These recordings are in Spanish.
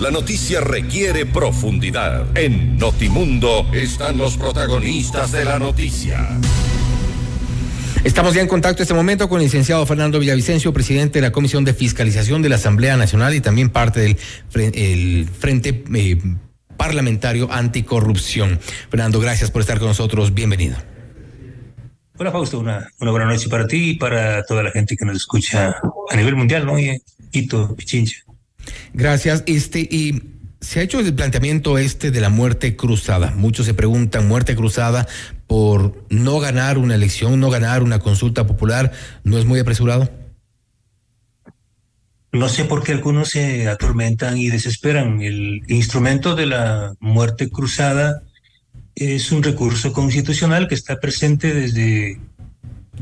La noticia requiere profundidad. En Notimundo están los protagonistas de la noticia. Estamos ya en contacto en este momento con el licenciado Fernando Villavicencio, presidente de la Comisión de Fiscalización de la Asamblea Nacional y también parte del Frente Parlamentario Anticorrupción. Fernando, gracias por estar con nosotros. Bienvenido. Hola Fausto, una buena noche para ti y para toda la gente que nos escucha a nivel mundial, ¿no? Quito, Pichincha. Gracias. Y se ha hecho el planteamiento de la muerte cruzada. Muchos se preguntan, muerte cruzada por no ganar una elección, no ganar una consulta popular, ¿no es muy apresurado? No sé por qué algunos se atormentan y desesperan. El instrumento de la muerte cruzada es un recurso constitucional que está presente desde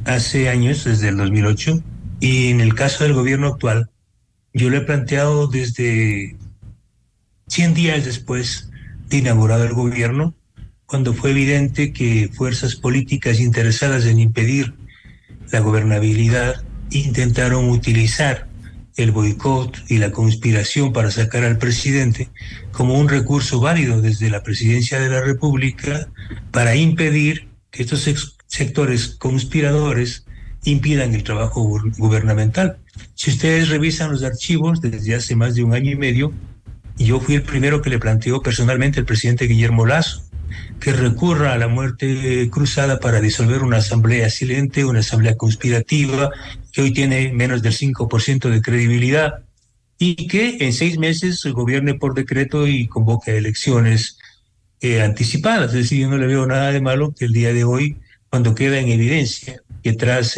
hace años, desde el 2008, y en el caso del gobierno actual, yo lo he planteado desde 100 días después de inaugurado el gobierno, cuando fue evidente que fuerzas políticas interesadas en impedir la gobernabilidad intentaron utilizar el boicot y la conspiración para sacar al presidente como un recurso válido desde la presidencia de la República para impedir que estos sectores conspiradores impidan el trabajo gubernamental. Si ustedes revisan los archivos desde hace más de un año y medio, yo fui el primero que le planteó personalmente al presidente Guillermo Lasso que recurra a la muerte cruzada para disolver una asamblea silente, una asamblea conspirativa, que hoy tiene menos del 5% de credibilidad, y que en 6 meses gobierne por decreto y convoque elecciones anticipadas. Es decir, yo no le veo nada de malo que el día de hoy, cuando queda en evidencia que tras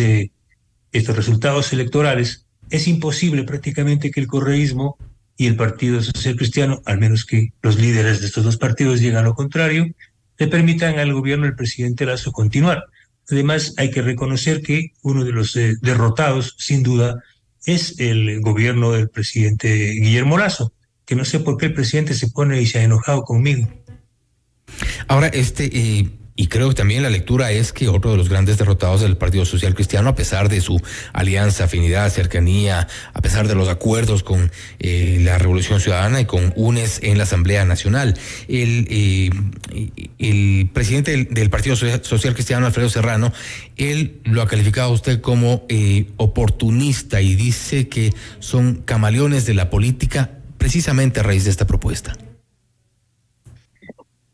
estos resultados electorales, es imposible prácticamente que el correísmo y el Partido Social Cristiano, al menos que los líderes de estos dos partidos lleguen a lo contrario, le permitan al gobierno del presidente Lasso continuar. Además, hay que reconocer que uno de los derrotados, sin duda, es el gobierno del presidente Guillermo Lasso, que no sé por qué el presidente se pone y se ha enojado conmigo. Ahora, y creo que también la lectura es que otro de los grandes derrotados del Partido Social Cristiano, a pesar de su alianza, afinidad, cercanía, a pesar de los acuerdos con la Revolución Ciudadana y con UNES en la Asamblea Nacional, el presidente del Partido Social Cristiano, Alfredo Serrano, él lo ha calificado a usted como oportunista y dice que son camaleones de la política precisamente a raíz de esta propuesta.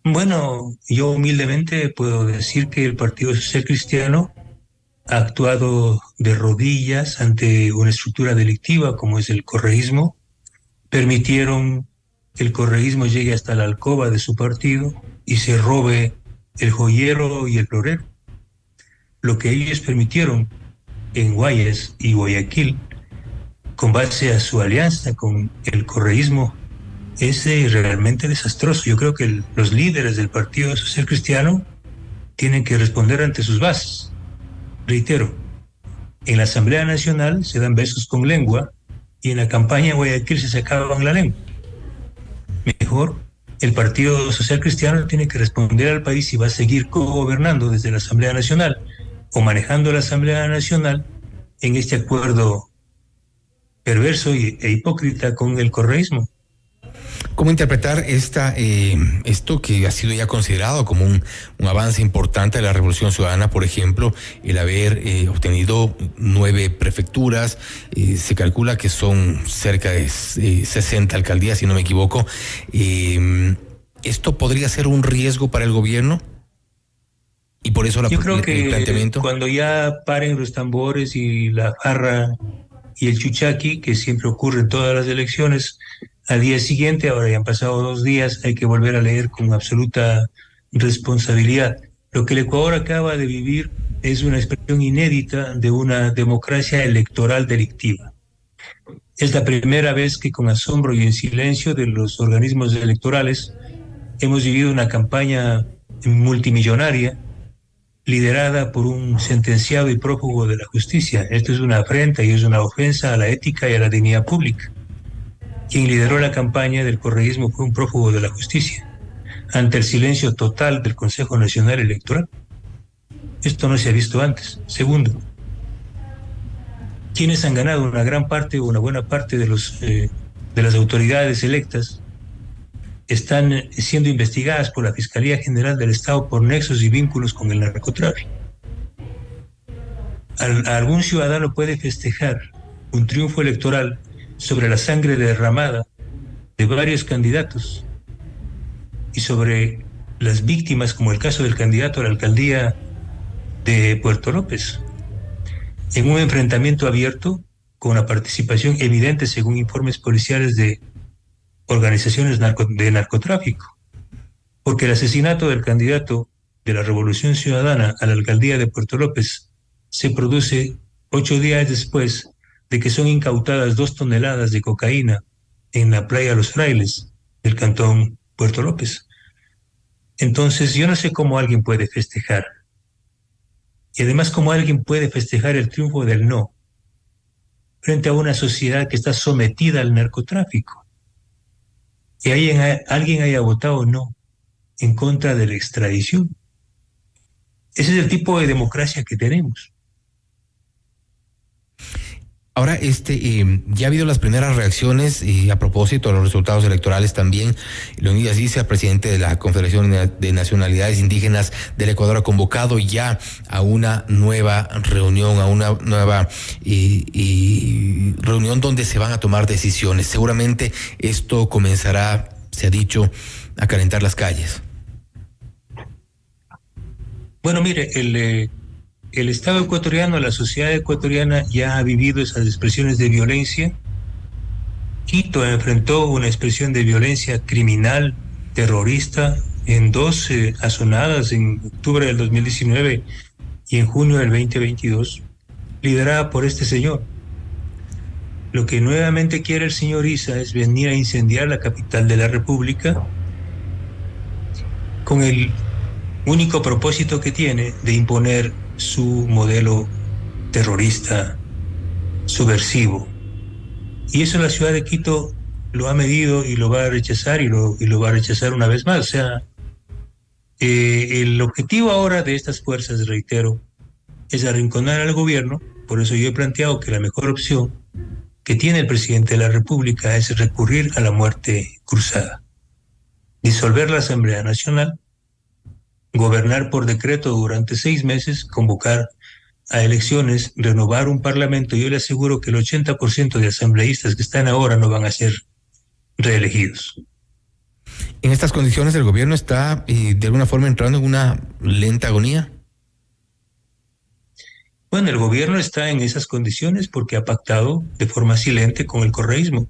Bueno, yo humildemente puedo decir que el Partido Social Cristiano ha actuado de rodillas ante una estructura delictiva como es el correísmo. Permitieron que el correísmo llegue hasta la alcoba de su partido y se robe el joyero y el florero. Lo que ellos permitieron en Guayas y Guayaquil, con base a su alianza con el correísmo, es realmente desastroso. Yo creo que los líderes del Partido Social Cristiano tienen que responder ante sus bases. Reitero, en la Asamblea Nacional se dan besos con lengua y en la campaña de Guayaquil se sacaban la lengua. Mejor, el Partido Social Cristiano tiene que responder al país si va a seguir gobernando desde la Asamblea Nacional o manejando la Asamblea Nacional en este acuerdo perverso e hipócrita con el correísmo. ¿Cómo interpretar esto que ha sido ya considerado como un avance importante de la Revolución Ciudadana, por ejemplo, el haber obtenido 9 prefecturas, se calcula que son cerca de 60 alcaldías, si no me equivoco. ¿Esto podría ser un riesgo para el gobierno? Y por eso yo creo que el planteamiento. Cuando ya paren los tambores y la jarra y el chuchaqui, que siempre ocurre en todas las elecciones, al día siguiente, ahora ya han pasado 2 días, hay que volver a leer con absoluta responsabilidad. Lo que el Ecuador acaba de vivir es una expresión inédita de una democracia electoral delictiva. Es la primera vez que con asombro y en silencio de los organismos electorales hemos vivido una campaña multimillonaria liderada por un sentenciado y prófugo de la justicia. Esto es una afrenta y es una ofensa a la ética y a la dignidad pública. Quien lideró la campaña del correísmo fue un prófugo de la justicia, ante el silencio total del Consejo Nacional Electoral. Esto no se ha visto antes. Segundo, quienes han ganado una gran parte o una buena parte de las autoridades electas están siendo investigadas por la Fiscalía General del Estado por nexos y vínculos con el narcotráfico. ¿Algún ciudadano puede festejar un triunfo electoral sobre la sangre derramada de varios candidatos y sobre las víctimas, como el caso del candidato a la alcaldía de Puerto López, en un enfrentamiento abierto con la participación evidente, según informes policiales, de organizaciones de narcotráfico? Porque el asesinato del candidato de la Revolución Ciudadana a la alcaldía de Puerto López se produce 8 días después de que son incautadas 2 toneladas de cocaína en la playa Los Frailes del cantón Puerto López. Entonces, yo no sé cómo alguien puede festejar. Y además, cómo alguien puede festejar el triunfo del no frente a una sociedad que está sometida al narcotráfico. Que alguien haya votado no en contra de la extradición. Ese es el tipo de democracia que tenemos. Ahora, ya ha habido las primeras reacciones y a propósito de los resultados electorales también. Leonidas Issa, presidente de la Confederación de Nacionalidades Indígenas del Ecuador, ha convocado ya a una nueva reunión, a una nueva reunión donde se van a tomar decisiones. Seguramente esto comenzará, se ha dicho, a calentar las calles. Bueno, mire, el Estado ecuatoriano, la sociedad ecuatoriana ya ha vivido esas expresiones de violencia. Quito enfrentó una expresión de violencia criminal, terrorista, en 2 azonadas en octubre del 2019 y en junio del 2022, liderada por este señor. Lo que nuevamente quiere el señor Issa es venir a incendiar la capital de la República con el único propósito que tiene de imponer su modelo terrorista subversivo. Y eso la ciudad de Quito lo ha medido y lo va a rechazar y lo va a rechazar una vez más. O sea, el objetivo ahora de estas fuerzas, reitero, es arrinconar al gobierno. Por eso yo he planteado que la mejor opción que tiene el presidente de la República es recurrir a la muerte cruzada, disolver la Asamblea Nacional, gobernar por decreto durante 6 meses, convocar a elecciones, renovar un parlamento. Yo le aseguro que el 80% de asambleístas que están ahora no van a ser reelegidos. En estas condiciones, ¿el gobierno está de alguna forma entrando en una lenta agonía? Bueno, el gobierno está en esas condiciones porque ha pactado de forma silente con el correísmo.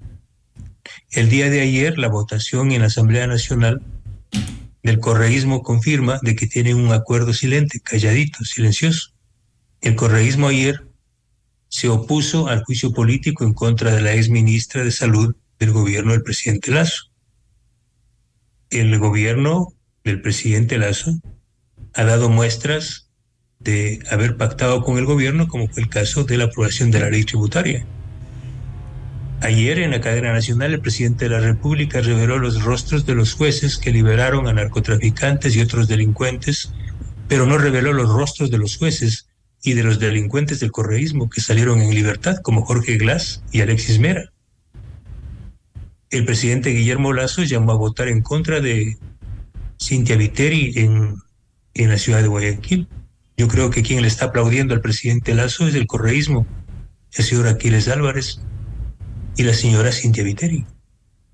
El día de ayer, la votación en la Asamblea Nacional del correísmo confirma de que tienen un acuerdo silente, calladito, silencioso. El correísmo ayer se opuso al juicio político en contra de la exministra de Salud del gobierno del presidente Lasso. El gobierno del presidente Lasso ha dado muestras de haber pactado con el gobierno, como fue el caso de la aprobación de la ley tributaria. Ayer en la cadena nacional el presidente de la República reveló los rostros de los jueces que liberaron a narcotraficantes y otros delincuentes, pero no reveló los rostros de los jueces y de los delincuentes del correísmo que salieron en libertad, como Jorge Glass y Alexis Mera. El presidente Guillermo Lasso llamó a votar en contra de Cynthia Viteri en la ciudad de Guayaquil. Yo creo que quien le está aplaudiendo al presidente Lasso es el correísmo, el señor Aquiles Álvarez y la señora Cynthia Viteri,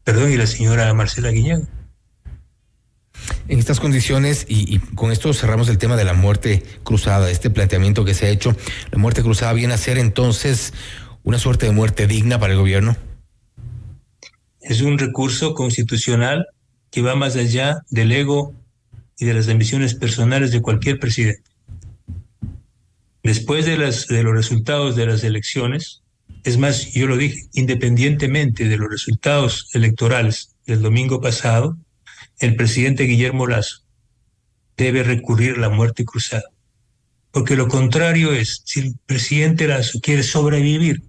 y la señora Marcela Guiñaga. En estas condiciones, y con esto cerramos el tema de la muerte cruzada, este planteamiento que se ha hecho, la muerte cruzada viene a ser entonces una suerte de muerte digna para el gobierno. Es un recurso constitucional que va más allá del ego y de las ambiciones personales de cualquier presidente. Después de los resultados de las elecciones, es más, yo lo dije, independientemente de los resultados electorales del domingo pasado, el presidente Guillermo Lasso debe recurrir a la muerte cruzada. Porque lo contrario es, si el presidente Lasso quiere sobrevivir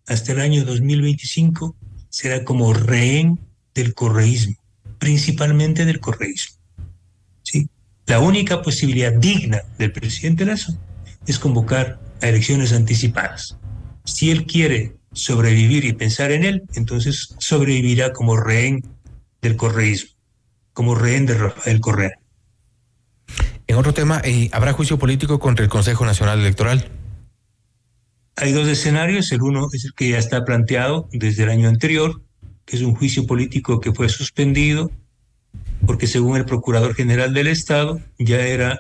hasta el año 2025, será como rehén del correísmo, principalmente del correísmo. ¿Sí? La única posibilidad digna del presidente Lasso es convocar a elecciones anticipadas. Si él quiere sobrevivir y pensar en él, entonces sobrevivirá como rehén del correísmo. como rehén de Rafael Correa. En otro tema, ¿habrá juicio político contra el Consejo Nacional Electoral? Hay dos escenarios. El uno es el que ya está planteado desde el año anterior, que es un juicio político que fue suspendido porque, según el Procurador General del Estado, ya era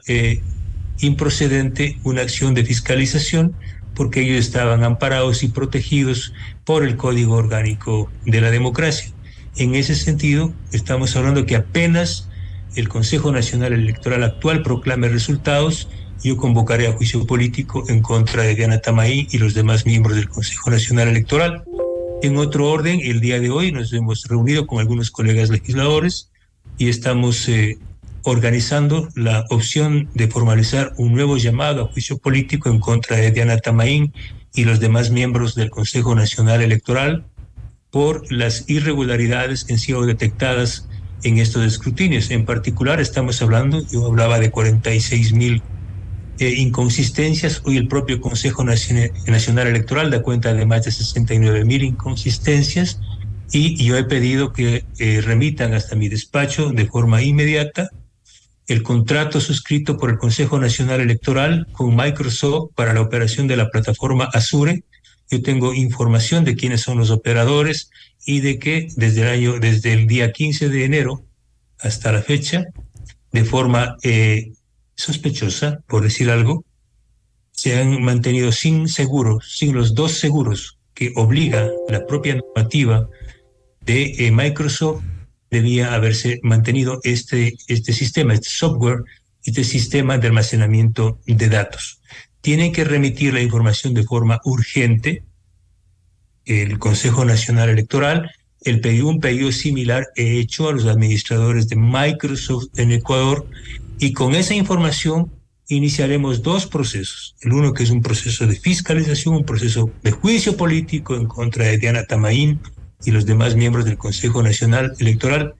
improcedente una acción de fiscalización porque ellos estaban amparados y protegidos por el Código Orgánico de la Democracia. En ese sentido, estamos hablando que apenas el Consejo Nacional Electoral actual proclame resultados, yo convocaré a juicio político en contra de Diana Tamaín y los demás miembros del Consejo Nacional Electoral. En otro orden, el día de hoy nos hemos reunido con algunos colegas legisladores y estamos organizando la opción de formalizar un nuevo llamado a juicio político en contra de Diana Tamaín y los demás miembros del Consejo Nacional Electoral por las irregularidades que han sido detectadas en estos escrutinios. En particular, estamos hablando, yo hablaba de 46,000 inconsistencias. Hoy el propio Consejo Nacional Electoral da cuenta de más de 69,000 inconsistencias, y yo he pedido que remitan hasta mi despacho de forma inmediata el contrato suscrito por el Consejo Nacional Electoral con Microsoft para la operación de la plataforma Azure. Yo tengo información de quiénes son los operadores y de que desde el día 15 de enero hasta la fecha, de forma sospechosa, por decir algo, se han mantenido sin los dos seguros que obliga la propia normativa de Microsoft. Debía haberse mantenido este sistema, este software, este sistema de almacenamiento de datos. Tienen que remitir la información de forma urgente. El Consejo Nacional Electoral, un pedido similar he hecho a los administradores de Microsoft en Ecuador, y con esa información iniciaremos dos procesos. El uno, que es un proceso de fiscalización, un proceso de juicio político en contra de Diana Tamaín y los demás miembros del Consejo Nacional Electoral,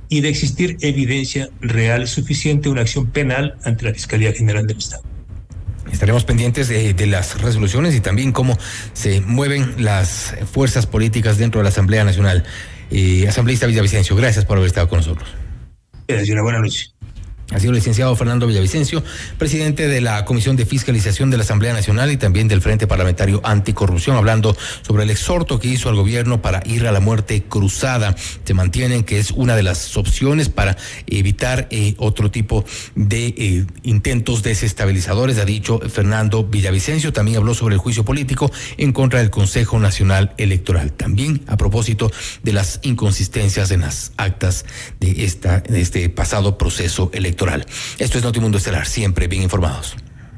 y de existir evidencia real suficiente, una acción penal ante la Fiscalía General del Estado. Estaremos pendientes de las resoluciones y también cómo se mueven las fuerzas políticas dentro de la Asamblea Nacional. Asambleísta Villavicencio, gracias por haber estado con nosotros. Gracias, una buena noche. Ha sido el licenciado Fernando Villavicencio, presidente de la Comisión de Fiscalización de la Asamblea Nacional y también del Frente Parlamentario Anticorrupción, hablando sobre el exhorto que hizo al gobierno para ir a la muerte cruzada. Se mantienen que es una de las opciones para evitar otro tipo de intentos desestabilizadores, ha dicho Fernando Villavicencio. También habló sobre el juicio político en contra del Consejo Nacional Electoral. También a propósito de las inconsistencias en las actas de este pasado proceso electoral. Esto es Notimundo Estelar, siempre bien informados.